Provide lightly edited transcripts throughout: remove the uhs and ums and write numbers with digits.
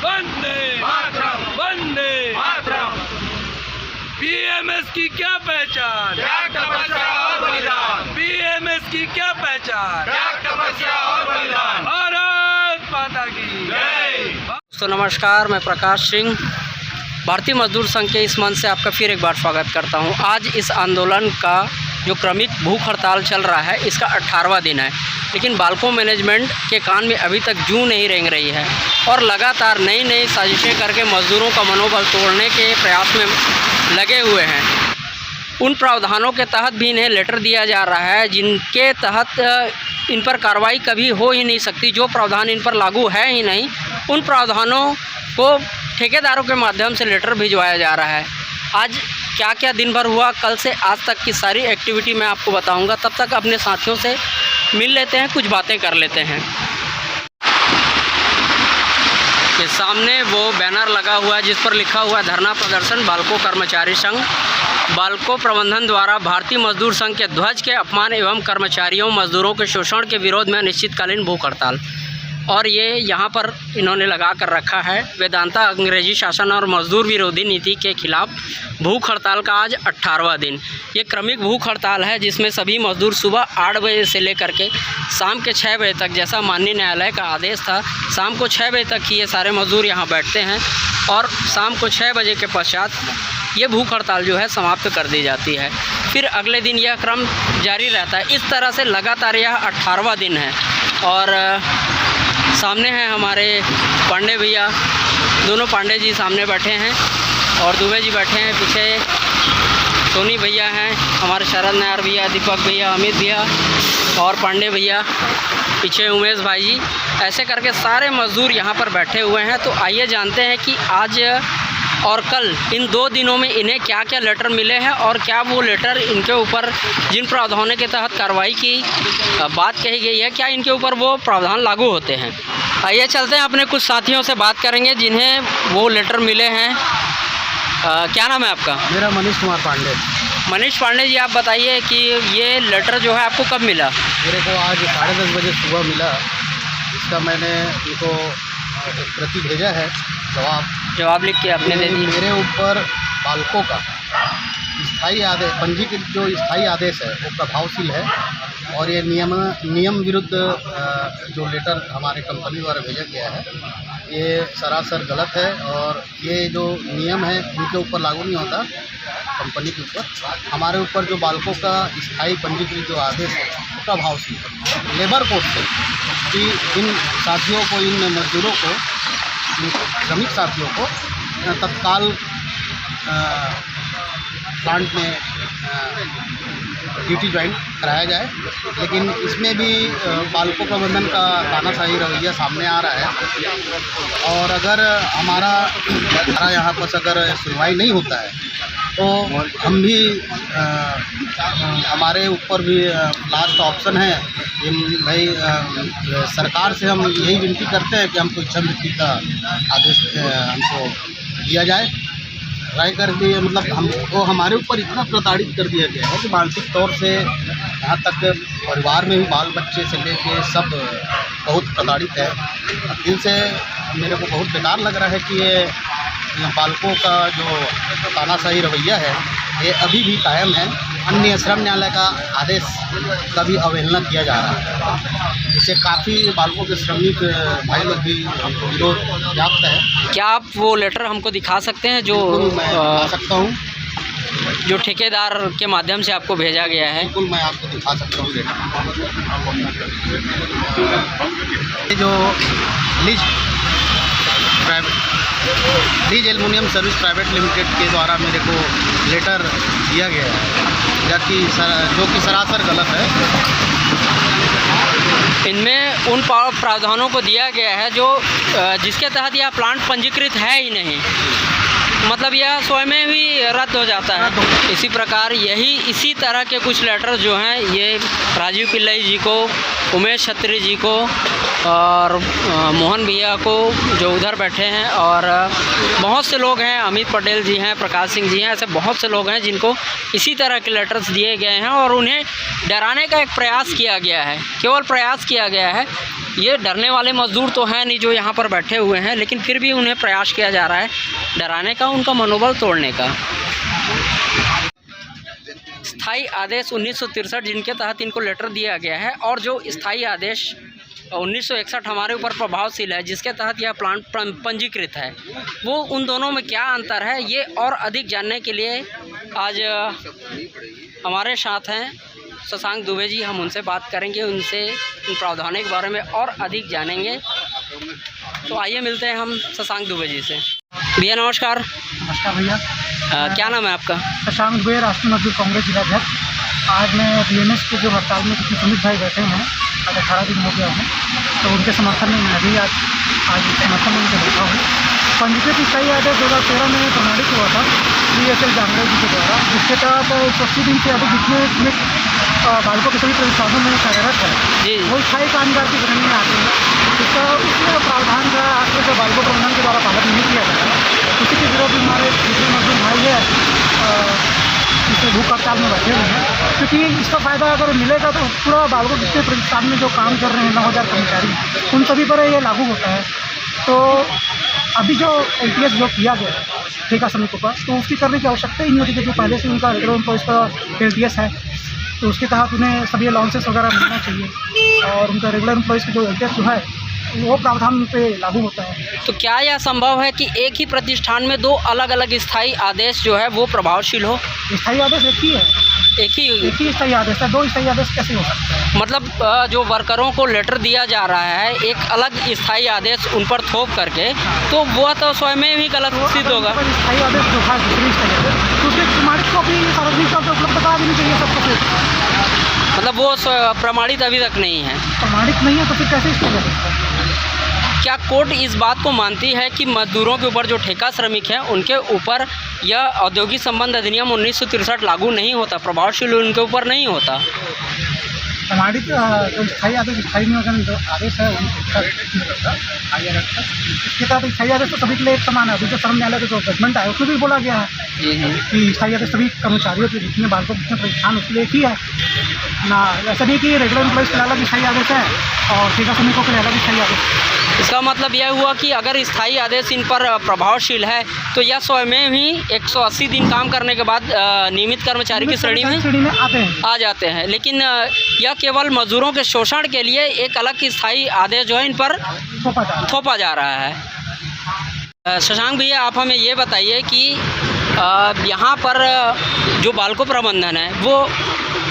Vande Mataram, Vande Mataram. BMS की क्या पहचान, त्याग, तपस्या और बलिदान। बीएमएस की क्या पहचान, त्याग, तपस्या और बलिदान। भारत माता की जय। दोस्तों नमस्कार, मैं प्रकाश सिंह भारतीय मजदूर संघ के इस मंच से आपका फिर एक बार स्वागत करता हूं। आज इस आंदोलन का जो क्रमिक भूख हड़ताल चल रहा है इसका 18वां दिन है, लेकिन बाल्को मैनेजमेंट के कान में अभी तक जूं नहीं रेंग रही है और लगातार नई नई साजिशें करके मजदूरों का मनोबल तोड़ने के प्रयास में लगे हुए हैं। उन प्रावधानों के तहत भी इन्हें लेटर दिया जा रहा है जिनके तहत इन पर कार्रवाई कभी हो ही नहीं सकती। जो प्रावधान इन पर लागू है ही नहीं, उन प्रावधानों को ठेकेदारों के माध्यम से लेटर भिजवाया जा रहा है। आज क्या क्या दिन भर हुआ, कल से आज तक की सारी एक्टिविटी मैं आपको बताऊंगा। तब तक अपने साथियों से मिल लेते हैं, कुछ बातें कर लेते हैं। के सामने वो बैनर लगा हुआ है जिस पर लिखा हुआ है धरना प्रदर्शन बाल्को कर्मचारी संघ। बाल्को प्रबंधन द्वारा भारतीय मजदूर संघ के ध्वज के अपमान एवं कर्मचारियों मजदूरों के शोषण के विरोध में अनिश्चितकालीन भूख हड़ताल। और ये यहाँ पर इन्होंने लगा कर रखा है वेदांता अंग्रेजी शासन और मजदूर विरोधी नीति के खिलाफ भूख हड़ताल का आज 18वां दिन। ये क्रमिक भूख हड़ताल है जिसमें सभी मजदूर सुबह 8 बजे से लेकर के शाम के 6 बजे तक, जैसा माननीय न्यायालय का आदेश था, शाम को 6 बजे तक ही ये सारे मजदूर यहाँ बैठते हैं और शाम को 6 बजे के पश्चात ये भूख हड़ताल जो है समाप्त कर दी जाती है। फिर अगले दिन यह क्रम जारी रहता है। इस तरह से लगातार यह 18वां दिन है। और सामने हैं हमारे पांडे भैया, दोनों पांडे जी सामने बैठे हैं और दुबे जी बैठे हैं पीछे। सोनी भैया हैं, हमारे शरद नायर भैया, दीपक भैया, अमित भैया और पांडे भैया पीछे, उमेश भाई जी। ऐसे करके सारे मजदूर यहाँ पर बैठे हुए हैं। तो आइए जानते हैं कि आज और कल इन 2 दिनों में इन्हें क्या क्या लेटर मिले हैं और क्या वो लेटर इनके ऊपर जिन प्रावधानों के तहत कार्रवाई की बात कही गई है, क्या इनके ऊपर वो प्रावधान लागू होते हैं। आइए चलते हैं, अपने कुछ साथियों से बात करेंगे जिन्हें वो लेटर मिले हैं। क्या नाम है आपका? मेरा मनीष कुमार पांडे। मनीष पांडे जी, आप बताइए कि ये लेटर जो है आपको कब मिला? मेरे को आज 10:30 बजे सुबह मिला। इसका मैंने इनको प्रति भेजा है, जवाब लिख के आपने दे दी। मेरे ऊपर बाल्को का स्थायी आदेश, पंजीकृत जो स्थायी आदेश है वो प्रभावशील है और ये नियम विरुद्ध जो लेटर हमारे कंपनी द्वारा भेजा गया है ये सरासर गलत है और ये जो नियम है इनके ऊपर लागू नहीं होता कंपनी के ऊपर। हमारे ऊपर जो बाल्को का स्थायी पंजीकृत जो आदेश है वो प्रभावशील है लेबर कोड से कि इन साथियों को, इन मजदूरों को, श्रमिक साथियों को तत्काल प्लांट में ड्यूटी ज्वाइन कराया जाए। लेकिन इसमें भी बाल्को प्रबंधन का तानाशाही रवैया सामने आ रहा है और अगर हमारा यहाँ पर अगर सुनवाई नहीं होता है तो हम भी हमारे ऊपर भी लास्ट ऑप्शन है कि भाई सरकार से हम यही विनती करते हैं कि हमको इच्छा मृत्यु का आदेश हमको दिया जाए। ट्राई करके मतलब हमको हमारे ऊपर इतना प्रताड़ित कर दिया गया है कि मानसिक तौर से यहाँ तक परिवार में भी बाल बच्चे से लेके सब बहुत प्रताड़ित है। दिल से मेरे को बहुत बेकार लग रहा है कि ये बाल्को का जो तानाशाही रवैया है ये अभी भी कायम है। अन्य श्रम न्यायालय का आदेश का भी अवहेलना किया जा रहा है, जिससे काफ़ी बाल्को के श्रमिक भाई लोग भी हमको विरोध व्याप्त है। क्या आप वो लेटर हमको दिखा सकते हैं जो मैं दिखा सकता हूँ, जो ठेकेदार के माध्यम से आपको भेजा गया है? बिल्कुल मैं आपको दिखा सकता हूँ लेटर। जो lease aluminium service private limited के द्वारा मेरे को लेटर दिया गया है जो कि सरासर गलत है। इनमें उन प्रावधानों को दिया गया है जो जिसके तहत यह प्लांट पंजीकृत है ही नहीं। मतलब यह स्वयं ही रद्द हो जाता है। इसी प्रकार इसी तरह के कुछ लेटर जो हैं ये राजीव पिल्लई जी को, उमेश छत्री जी को और मोहन भैया को जो उधर बैठे हैं, और बहुत से लोग हैं, अमित पटेल जी हैं, प्रकाश सिंह जी हैं, ऐसे बहुत से लोग हैं जिनको इसी तरह के लेटर्स दिए गए हैं और उन्हें डराने का एक प्रयास किया गया है। केवल प्रयास किया गया है। ये डरने वाले मज़दूर तो हैं नहीं जो यहाँ पर बैठे हुए हैं, लेकिन फिर भी उन्हें प्रयास किया जा रहा है डराने का, उनका मनोबल तोड़ने का। स्थाई आदेश 1963 जिनके तहत इनको लेटर दिया गया है, और जो स्थाई आदेश 1961 हमारे ऊपर प्रभावशील है जिसके तहत यह प्लांट पंजीकृत है, वो उन दोनों में क्या अंतर है, ये और अधिक जानने के लिए आज हमारे साथ हैं शशांक दुबे जी। हम उनसे बात करेंगे, उनसे इन प्रावधानों के बारे में और अधिक जानेंगे। तो आइए मिलते हैं हम शशांक दुबे जी से। भैया नमस्कार। नमस्कार भैया। क्या नाम है आपका? शशांक दुबे, राष्ट्रीय मजदूर कांग्रेस जिलाध्यक्ष। आज मैं बीएमएस के जो हड़ताल में कितने सुमित भाई बैठे हैं, आज 18 दिन हो गया हूँ, तो उनके समर्थन में मैं भी आज समर्थन में उनसे बैठा हूँ। पंजीकृत स्थायी आदेश 2013 में प्रमाणित हुआ था DSL जांगड़े जी के द्वारा, जिसके तहत 180 दिन से अधिक जितने श्रमिक बालकों के सभी प्रतिष्ठानों में कार्यरत है वो स्थायी कामगार की श्रेणी में आते हैं। इसका उसमें प्रावधान का आखिर से बालकों प्रबंधन के द्वारा पालन नहीं किया जाता है। उसी के विरोध में हमारे दूसरे मजदूर भाई है जिससे भूख हड़ताल में बैठे हुए हैं, क्योंकि इसका फ़ायदा अगर मिलेगा तो पूरा बालकों जितने प्रतिष्ठान में जो काम कर रहे हैं 9000 कर्मचारी, उन सभी पर ये लागू होता है। तो अभी जो LTS जो किया गया है ठेका श्रमिकों का, तो उसकी करने की आवश्यकता ही नहीं होती, क्योंकि पहले से उनका रेगुलर एम्प्लॉइज़ का LTS है, तो उसके तहत उन्हें सभी अलाउंसेस वगैरह मिलना चाहिए, और उनका रेगुलर एम्प्लॉइज़ का जो LTS जो है वो प्रावधान पे लागू होता है। तो क्या यह संभव है कि एक ही प्रतिष्ठान में दो अलग अलग स्थायी आदेश जो है वो प्रभावशील हो? स्थायी आदेश एक ही है, एक ही स्थायी आदेश है, दो स्थायी आदेश कैसे हो सकता है? मतलब जो वर्करों को लेटर दिया जा रहा है एक अलग स्थायी आदेश उन पर थोप करके, तो वह तो स्वयं ही गलत सिद्ध होगा। स्थायी आदेश जो था दूसरी स्थायी आदेश, दूसरे प्रमाणित को भी सार्वजनिक तौर पर उपलब्ध करा देनी चाहिए सबको। मतलब वो प्रमाणित अभी तक नहीं है? प्रमाणित नहीं है तो फिर कैसे स्थायी आदेश? क्या कोर्ट इस बात को मानती है कि मजदूरों के ऊपर जो ठेका श्रमिक हैं उनके ऊपर यह औद्योगिक संबंध अधिनियम 1963 लागू नहीं होता, प्रभावशील उनके ऊपर नहीं होता? प्रमाणित जो स्थायी आदेश, स्थायी नियोजन जो आदेश है इसके तहत स्थायी आदेश तो सभी के लिए एक समान है। अभी जो श्रम न्यायालय का जो जजमेंट है उसमें भी बोला गया है कि स्थायी आदेश सभी कर्मचारियों के जितने बालकों जितने प्रतिष्ठान उसके लिए एक ही है ना। ऐसा नहीं कि रेगुलर एम्प्लॉइज़ के लिए अलग स्थायी आदेश है और ठेका श्रमिकों के लिए अलग स्थायी आदेश। इसका मतलब यह हुआ कि अगर स्थायी आदेश इन पर प्रभावशील है तो यह स्वयं ही 180 दिन काम करने के बाद नियमित कर्मचारी की श्रेणी में आ जाते हैं, लेकिन यह केवल मजदूरों के शोषण के लिए एक अलग स्थायी आदेश जो है इन पर थोपा जा रहा है। शशांक भैया, आप हमें ये बताइए कि यहाँ पर जो बालको प्रबंधन है वो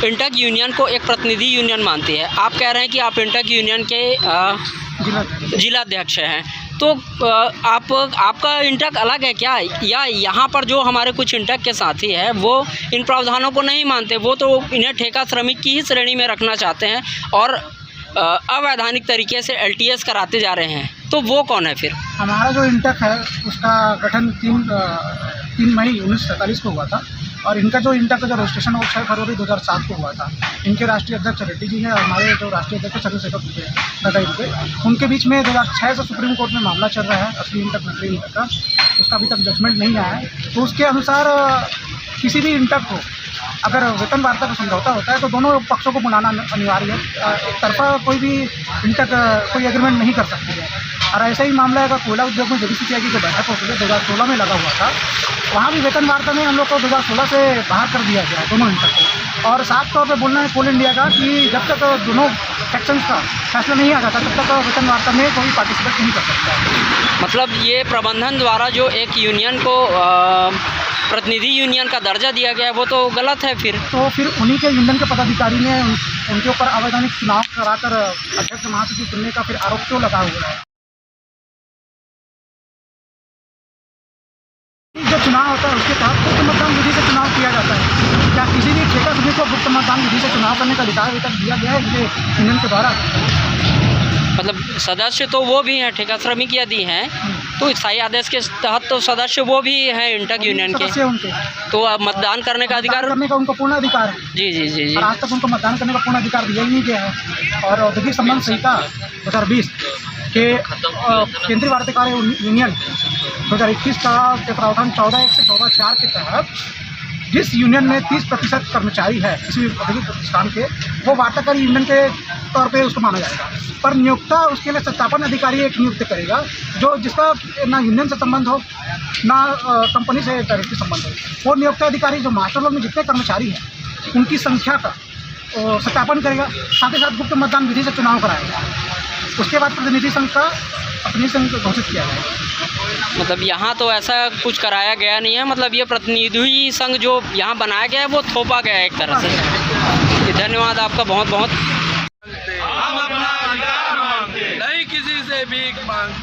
इंटक यूनियन को एक प्रतिनिधि यूनियन मानती है। आप कह रहे हैं कि आप इंटक यूनियन के जिलाध्यक्ष हैं, तो आपका इंटक अलग है क्या, या यहाँ पर जो हमारे कुछ इंटक के साथी हैं वो इन प्रावधानों को नहीं मानते, वो तो इन्हें ठेका श्रमिक की ही श्रेणी में रखना चाहते हैं और अवैधानिक तरीके से LTS कराते जा रहे हैं, तो वो कौन है फिर? हमारा जो इंटक है उसका गठन 3 मई 1947 को हुआ था, और इनका जो इंटक का जो रजिस्ट्रेशन वो 6 फरवरी 2007 को हुआ था। इनके राष्ट्रीय अध्यक्ष रेड्डी जी हैं और हमारे जो राष्ट्रीय अध्यक्ष चंद्रशेखर दुबे, उनके बीच में 2006 से सुप्रीम कोर्ट में मामला चल रहा है असली इंटक नकली इंटक का, उसका अभी तक जजमेंट नहीं आया है। तो उसके अनुसार किसी भी इंटक को अगर वेतन वार्ता का समझौता होता है तो दोनों पक्षों को बुलाना अनिवार्य है। एक तरफा कोई भी इंटक कोई एग्रीमेंट नहीं कर सकती है। और ऐसा ही मामला है कोयला उद्योग में JDCCI की जो बैठक होती है 2016 में लगा हुआ था, वहाँ भी वेतन वार्ता में हम लोग को 2016 से बाहर कर दिया गया है दोनों इंटक को। और साफ तौर पर बोलना है कोल इंडिया का कि जब तक दोनों सेक्शंस का फैसला नहीं आ जाता तब तक वेतन वार्ता में कोई पार्टिसिपेट नहीं कर सकता। मतलब ये प्रबंधन द्वारा जो एक यूनियन को प्रतिनिधि यूनियन का दर्जा दिया गया है वो तो गलत है फिर। तो फिर उन्हीं के यूनियन के पदाधिकारी ने उनके ऊपर अवैधानिक चुनाव कराकर अध्यक्ष महासचिव चुनने का फिर आरोप क्यों लगा हुआ है? जो चुनाव होता है उसके तहत गुप्त मतदान विधि से चुनाव किया जाता है। क्या किसी भी ठेका श्रमिक को गुप्त मतदान विधि से चुनाव करने का अधिकार अभी तक दिया गया है यूनियन के द्वारा? मतलब सदस्य तो वो भी हैं ठेका श्रमिक यदि हैं तो स्थायी आदेश के तहत तो सदस्य वो भी हैं इंटक यूनियन के, सदस्य उनके तो अब मतदान करने का अधिकार। करने का उनको पूर्ण अधिकार है। जी जी जी जी। और आज तक उनको मतदान करने का पूर्ण अधिकार दिया ही नहीं गया है। और औद्योगिक संबंध संहिता 2020 के केंद्रीय वाणिज्य कार्य यूनियन 2021 का के प्रावधान 14(1) से 14(4) के तहत जिस यूनियन में 30% कर्मचारी है किसी औद्योगिक प्रतिष्ठान के, वो वार्ताकारी यूनियन के तौर पे उसको माना जाएगा। पर नियोक्ता उसके लिए सत्यापन अधिकारी एक नियुक्त करेगा, जो जिसका ना यूनियन से संबंध हो ना कंपनी से डायरेक्टली संबंध हो। वो नियोक्ता अधिकारी जो मास्टर लोग में जितने कर्मचारी हैं उनकी संख्या का सत्यापन करेगा, साथ ही साथ गुप्त मतदान विधि से चुनाव कराएगा। उसके बाद प्रतिनिधि संघ का अपनी संघ घोषित किया जाएगा। मतलब यहाँ तो ऐसा कुछ कराया गया नहीं है, मतलब ये प्रतिनिधि संघ जो यहाँ बनाया गया है वो थोपा गया है एक तरह से। धन्यवाद आपका बहुत बहुत। हम अपना अधिकार मांगते, नहीं किसी से भीख मांगते।